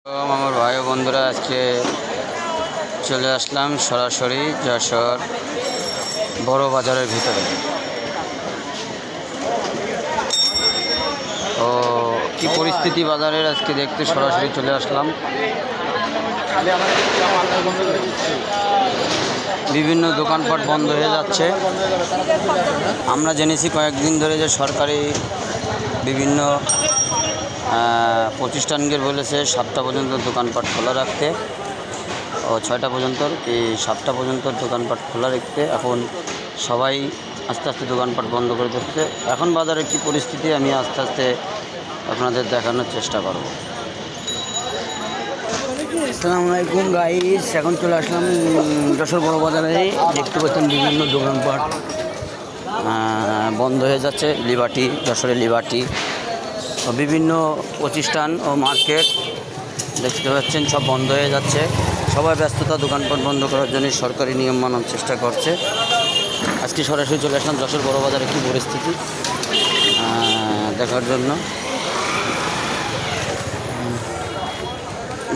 আমার ভাই ও বন্ধুরা আজকে চলে আসলাম সরাসরি যশোর বড় বাজারের ভিতরে। তো কি পরিস্থিতি বাজারের আজকে দেখতে সরাসরি চলে আসলাম। বিভিন্ন দোকানপাট বন্ধ হয়ে যাচ্ছে। আমরা জেনেছি কয়েকদিন ধরে যে সরকারি বিভিন্ন প্রতিষ্ঠানকে বলেছে 7টা পর্যন্ত দোকানপাট খোলা রাখতে ও 6টা পর্যন্ত, এই 7টা পর্যন্ত দোকানপাট খোলা রাখতে। এখন সবাই আস্তে আস্তে দোকানপাট বন্ধ করে দিচ্ছে। এখন বাজারের কী পরিস্থিতি আমি আস্তে আস্তে আপনাদের দেখানোর চেষ্টা করব। আসসালামু আলাইকুম গাইস, এখন চলে আসলাম যশোর বড় বাজারে। দেখতে পাচ্ছেন বিভিন্ন দোকানপাট বন্ধ হয়ে যাচ্ছে। লিবার্টি, যশোরের লিবার্টি, বিভিন্ন প্রতিষ্ঠান ও মার্কেট দেখতে পাচ্ছেন সব বন্ধ হয়ে যাচ্ছে। সবাই ব্যস্ততা, দোকানপাট বন্ধ করার জন্য সরকারি নিয়ম মানার চেষ্টা করছে। আজকে সরাসরি চলে আসলাম যশোর বড় বাজারে কী পরিস্থিতি দেখার জন্য।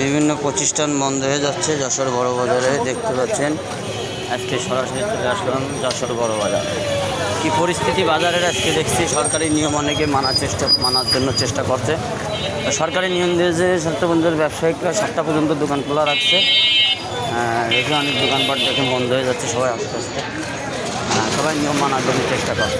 বিভিন্ন প্রতিষ্ঠান বন্ধ হয়ে যাচ্ছে যশোর বড় বাজারে, দেখতে পাচ্ছেন। আজকে সরাসরি চলে আসলাম যশোর বড় বাজার। কী পরিস্থিতি বাজারের আজকে দেখছি। সরকারি নিয়ম অনেকে মানার জন্য চেষ্টা করছে। সরকারি নিয়ম দিয়েছে 7টা পর্যন্ত, ব্যবসায়িকরা 7টা পর্যন্ত দোকান খোলা রাখছে। রেখে অনেক দোকানপাট দেখে বন্ধ হয়ে যাচ্ছে। সবাই আস্তে আস্তে সবাই নিয়ম মানার জন্য চেষ্টা করছে।